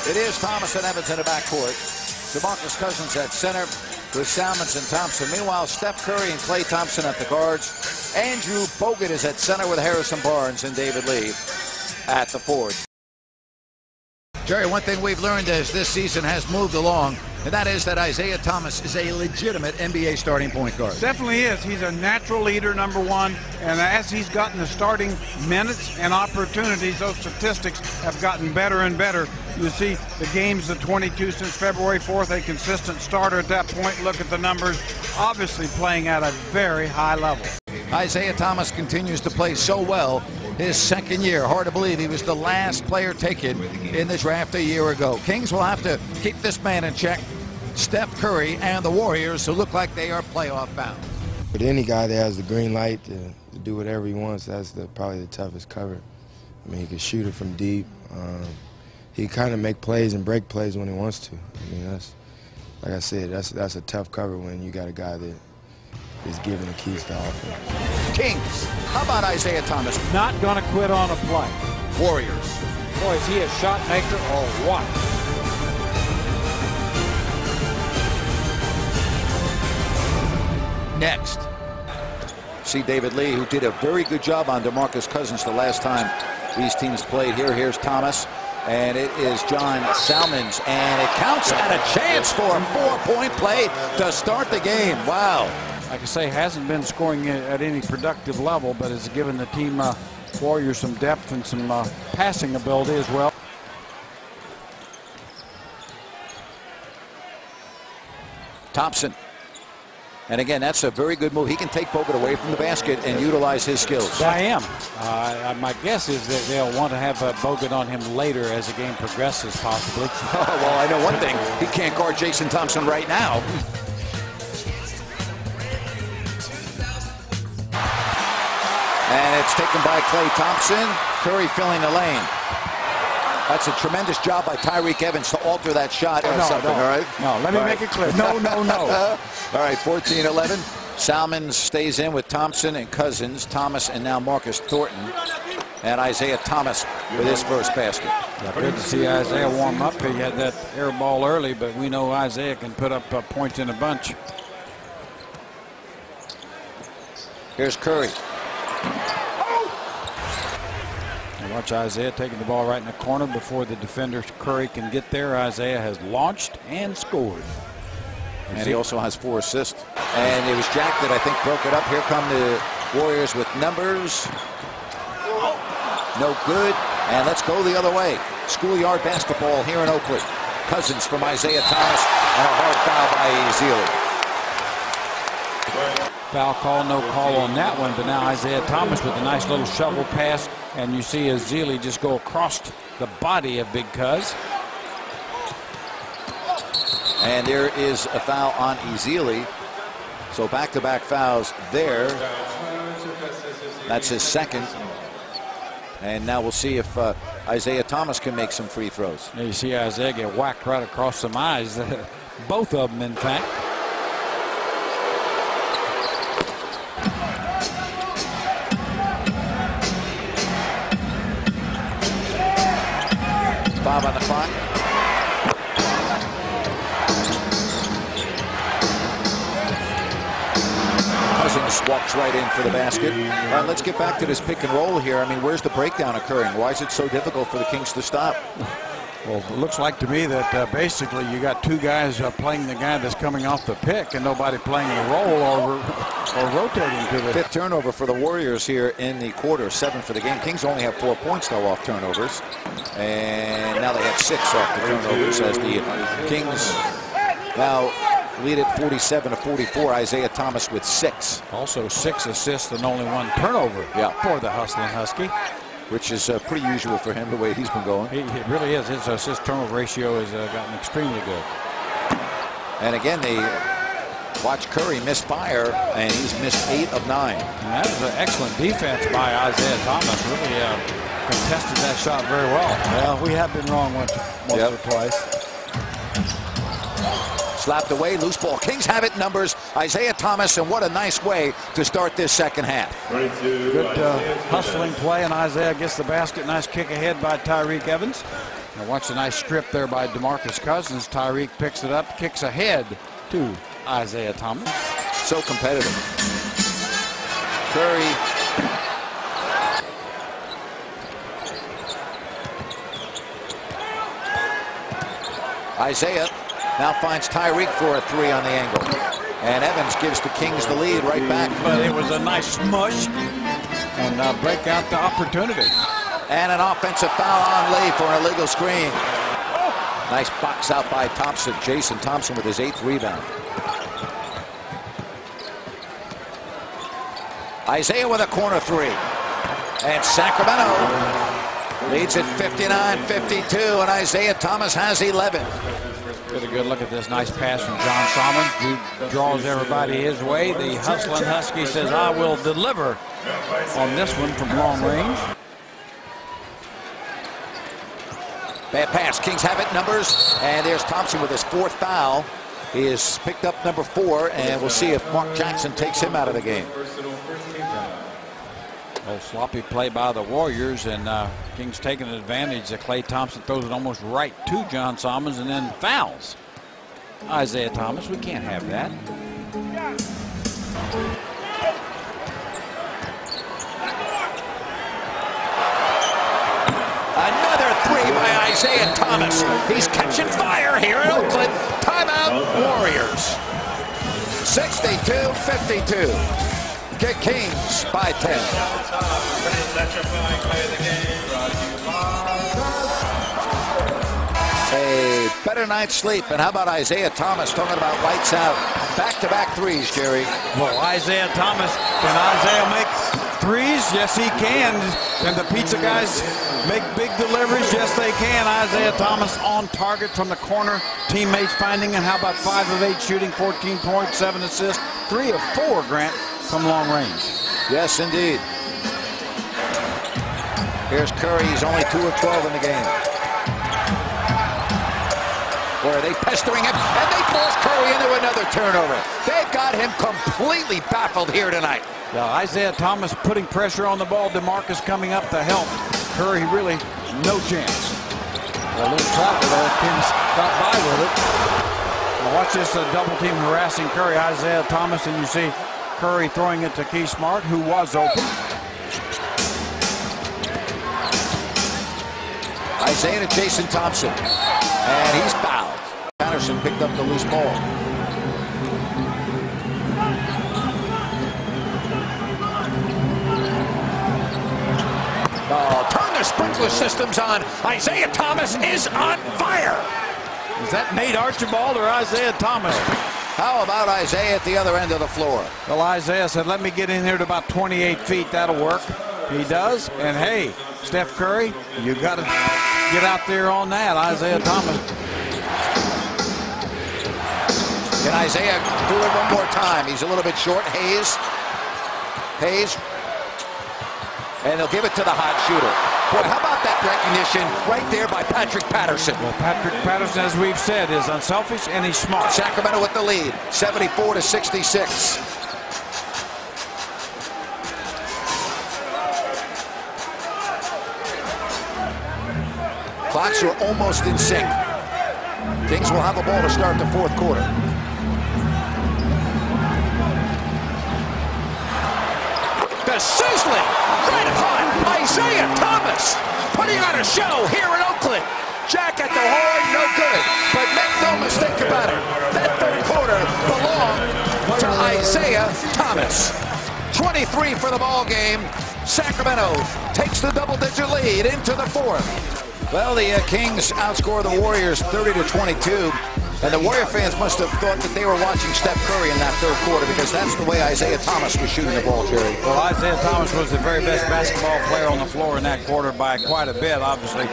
It is Thomas and Evans in the backcourt. DeMarcus Cousins at center with Salmons and Thompson. Meanwhile, Steph Curry and Klay Thompson at the guards. Andrew Bogut is at center with Harrison Barnes and David Lee at the forwards. Jerry, one thing we've learned as this season has moved along, and that is that Isaiah Thomas is a legitimate NBA starting point guard. Definitely is. He's a natural leader, number one, and as he's gotten the starting minutes and opportunities, those statistics have gotten better and better. You see the games, the 22 since February 4th, a consistent starter at that point. Look at the numbers, obviously playing at a very high level. Isaiah Thomas continues to play so well his second year. Hard to believe he was the last player taken in the draft a year ago. Kings will have to keep this man in check. Steph Curry and the Warriors, who look like they are playoff bound. But any guy that has the green light to do whatever he wants, that's probably the toughest cover. I mean, he can shoot it from deep. He kind of make plays and break plays when he wants to. I mean, that's, like I said, that's a tough cover when you got a guy that is given the keys to offense. Kings, how about Isaiah Thomas? Not going to quit on a play. Warriors. Boy, is he a shot maker or what? Next, see David Lee, who did a very good job on DeMarcus Cousins the last time these teams played here. Here's Thomas, and it is John Salmons, and it counts at a chance for a 4-point play to start the game. Wow. Like I say, hasn't been scoring at any productive level, but has given the team Warriors some depth and some passing ability as well. Thompson. And again, that's a very good move. He can take Bogut away from the basket and utilize his skills. I am. My guess is that they'll want to have Bogut on him later as the game progresses, possibly. Oh, well, I know one thing. He can't guard Jason Thompson right now. And it's taken by Klay Thompson. Curry filling the lane. That's a tremendous job by Tyreke Evans to alter that shot. No, all right? No, let me make it clear. No. All right, 14-11. Salmons stays in with Thompson and Cousins, Thomas, and now Marcus Thornton. And Isaiah Thomas with his first basket. Yeah, good to see Isaiah warm up. He had that air ball early, but we know Isaiah can put up points in a bunch. Here's Curry. Watch Isaiah taking the ball right in the corner before the defender Curry can get there. Isaiah has launched and scored. And he also has 4 assists. And it was Jack that I think broke it up. Here come the Warriors with numbers. No good. And let's go the other way. Schoolyard basketball here in Oakland. Cousins from Isaiah Thomas, and a hard foul by Ezeli. Foul call, no call on that one, but now Isaiah Thomas with a nice little shovel pass, and you see Ezeli just go across the body of Big Cuz. And there is a foul on Ezeli. So back-to-back fouls there. That's his second. And now we'll see if Isaiah Thomas can make some free throws. Now you see Isaiah get whacked right across some eyes. Both of them, in fact. Bob on the clock. Cousins walks right in for the basket. All right, let's get back to this pick and roll here. I mean, where's the breakdown occurring? Why is it so difficult for the Kings to stop? Well, it looks like to me that basically you got 2 guys playing the guy that's coming off the pick and nobody playing the roll or rotating to the 5th turnover for the Warriors here in the quarter. 7 for the game. Kings only have 4 points though off turnovers, and now they have 6 off the turnovers as the Kings now lead at 47-44. Isaiah Thomas with 6. Also 6 assists and only 1 turnover for the hustling Husky, which is pretty usual for him the way he's been going. It really is. His assist turnover ratio has gotten extremely good. And again, they watch Curry misfire, and he's missed 8 of 9. And that was an excellent defense by Isaiah Thomas. Really contested that shot very well. Well, we have been wrong once or twice. Slapped away, loose ball. Kings have it in numbers. Isaiah Thomas, and what a nice way to start this second half. Good hustling play, and Isaiah gets the basket. Nice kick ahead by Tyreke Evans. Now watch the nice strip there by DeMarcus Cousins. Tyreke picks it up, kicks ahead to Isaiah Thomas. So competitive. Curry. Isaiah now finds Tyreke for a three on the angle. And Evans gives the Kings the lead right back. But it was a nice smush and break out the opportunity. And an offensive foul on Lee for an illegal screen. Nice box out by Thompson. Jason Thompson with his 8th rebound. Isaiah with a corner three. And Sacramento leads at 59-52, and Isaiah Thomas has 11. Get a good look at this nice pass from John Salmons, who draws everybody his way. The hustling Husky says, I will deliver on this one from long range. Bad pass. Kings have it, numbers. And there's Thompson with his 4th foul. He has picked up number 4, and we'll see if Mark Jackson takes him out of the game. Oh, sloppy play by the Warriors, and Kings taking advantage. Klay Thompson throws it almost right to John Salmons and then fouls Isaiah Thomas. We can't have that. Another three by Isaiah Thomas. He's catching fire here in Oakland. Timeout, Warriors. 62-52. Kings by 10. A better night's sleep. And how about Isaiah Thomas talking about lights out? Back-to-back threes, Jerry. Well, Isaiah Thomas, can Isaiah make threes? Yes, he can. Can the pizza guys make big deliveries? Yes, they can. Isaiah Thomas on target from the corner. Teammates finding him. How about 5 of 8 shooting, 14 points, 7 assists, 3 of 4, Grant, from long range. Yes, indeed. Here's Curry. He's only 2 of 12 in the game. Boy, are they pestering him, and they force Curry into another turnover. They've got him completely baffled here tonight. Now, Isaiah Thomas putting pressure on the ball. DeMarcus coming up to help. Curry really no chance. A little trap there. Kings got by with it. Now watch this double team harassing Curry. Isaiah Thomas, and you see Curry throwing it to Keith Smart, who was open. Isaiah to Jason Thompson. And he's fouled. Patterson picked up the loose ball. Oh, turn the sprinkler systems on. Isaiah Thomas is on fire. Is that Nate Archibald or Isaiah Thomas? How about Isaiah at the other end of the floor? Well, Isaiah said, let me get in here to about 28 feet. That'll work. He does. And, hey, Steph Curry, you got to get out there on that. Isaiah Thomas. Can Isaiah do it one more time? He's a little bit short. Hayes. And they'll give it to the hot shooter. Boy, how about that recognition right there by Patrick Patterson? Well, Patrick Patterson, as we've said, is unselfish and he's smart. Sacramento with the lead, 74-66. Clocks are almost in sync. Kings will have the ball to start the 4th quarter. The sizzling, red hot Isaiah Thomas putting on a show here in Oakland. Jack at the horn, no good. But make no mistake about it, that 3rd quarter belonged to Isaiah Thomas. 23 for the ball game. Sacramento takes the double-digit lead into the 4th. Well, the Kings outscore the Warriors 30-22. And the Warrior fans must have thought that they were watching Steph Curry in that 3rd quarter, because that's the way Isaiah Thomas was shooting the ball, Jerry. Well, Isaiah Thomas was the very best basketball player on the floor in that quarter by quite a bit, obviously,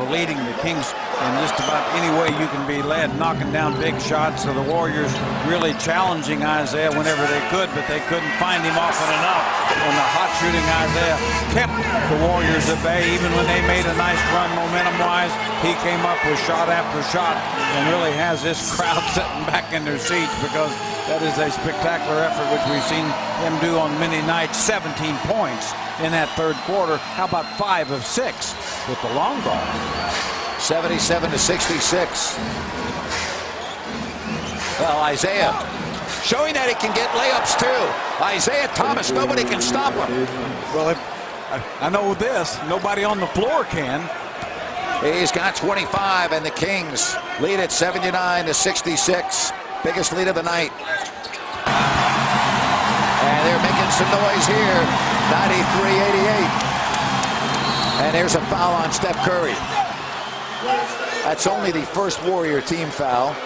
leading the Kings in just about any way you can be led, knocking down big shots. So the Warriors really challenging Isaiah whenever they could, but they couldn't find him often enough. And the hot shooting Isaiah kept the Warriors at bay. Even when they made a nice run momentum-wise, he came up with shot after shot and really has this crowd sitting back in their seats, because that is a spectacular effort, which we've seen him do on many nights. 17 points in that 3rd quarter. How about 5 of 6 with the long ball? 77-66. Well, Isaiah showing that he can get layups too. Isaiah Thomas, nobody can stop him. Well, I know this. Nobody on the floor can. He's got 25, and the Kings lead at 79-66. Biggest lead of the night. And they're making some noise here. 93-88. And there's a foul on Steph Curry. That's only the first Warrior team foul.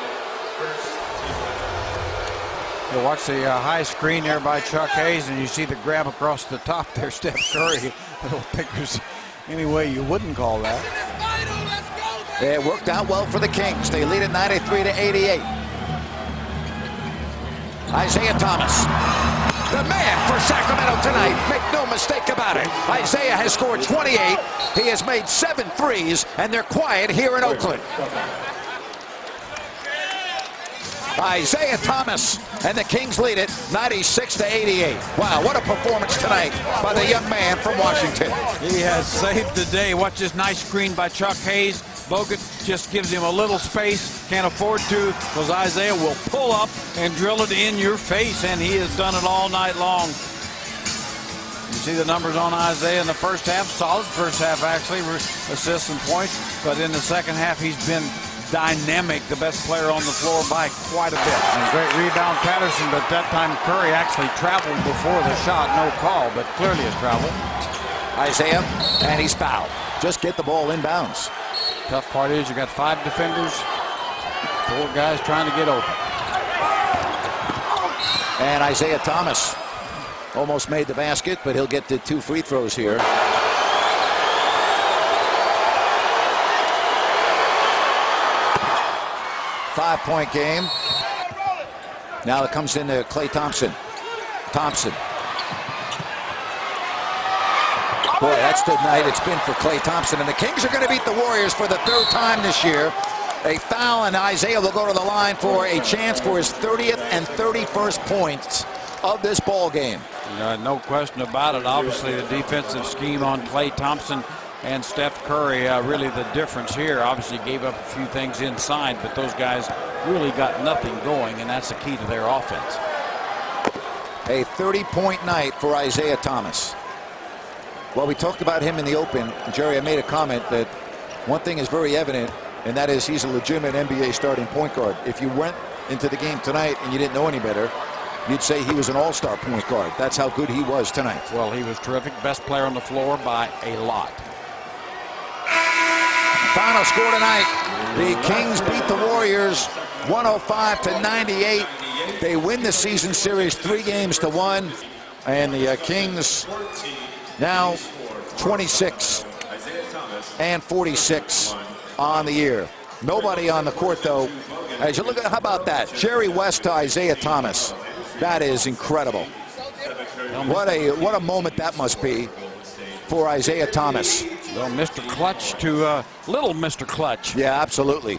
You watch the high screen there by Chuck Hayes, and you see the grab across the top there, Steph Curry. I don't think there's any way you wouldn't call that. It worked out well for the Kings. They lead at 93-88. Isaiah Thomas, the man for Sacramento tonight. Make no mistake about it. Isaiah has scored 28. He has made 7 threes, and they're quiet here in Oakland. Isaiah Thomas, and the Kings lead it 96-88. Wow, what a performance tonight by the young man from Washington. He has saved the day. Watch this nice screen by Chuck Hayes. Bogut just gives him a little space. Can't afford to, because Isaiah will pull up and drill it in your face, and he has done it all night long. You see the numbers on Isaiah in the first half. Solid first half, actually, assists and points. But in the second half, he's been dynamic, the best player on the floor by quite a bit. And great rebound, Patterson, but that time Curry actually traveled before the shot. No call, but clearly a travel. Isaiah, and he's fouled. Just get the ball inbounds. Tough part is you got 5 defenders, 4 guys trying to get open. And Isaiah Thomas almost made the basket, but he'll get the 2 free throws here. Five-point game. Now it comes into Klay Thompson. Thompson. Boy, that's the night it's been for Klay Thompson. And the Kings are going to beat the Warriors for the 3rd time this year. A foul, and Isaiah will go to the line for a chance for his 30th and 31st points of this ball game. No question about it. Obviously, the defensive scheme on Klay Thompson and Steph Curry, really the difference here. Obviously gave up a few things inside, but those guys really got nothing going, and that's the key to their offense. A 30-point night for Isaiah Thomas. Well, we talked about him in the open. Jerry, I made a comment that one thing is very evident, and that is he's a legitimate NBA starting point guard. If you went into the game tonight and you didn't know any better, you'd say he was an all-star point guard. That's how good he was tonight. Well, he was terrific. Best player on the floor by a lot. Final score tonight, the Kings beat the Warriors 105-98. They win the season series 3-1, and the Kings now 26-46 on the year. Nobody on the court, though. As you look at, how about that? Jerry West to Isaiah Thomas. That is incredible. What a moment that must be for Isaiah Thomas. Well, Mr. Clutch to little Mr. Clutch. Yeah, absolutely.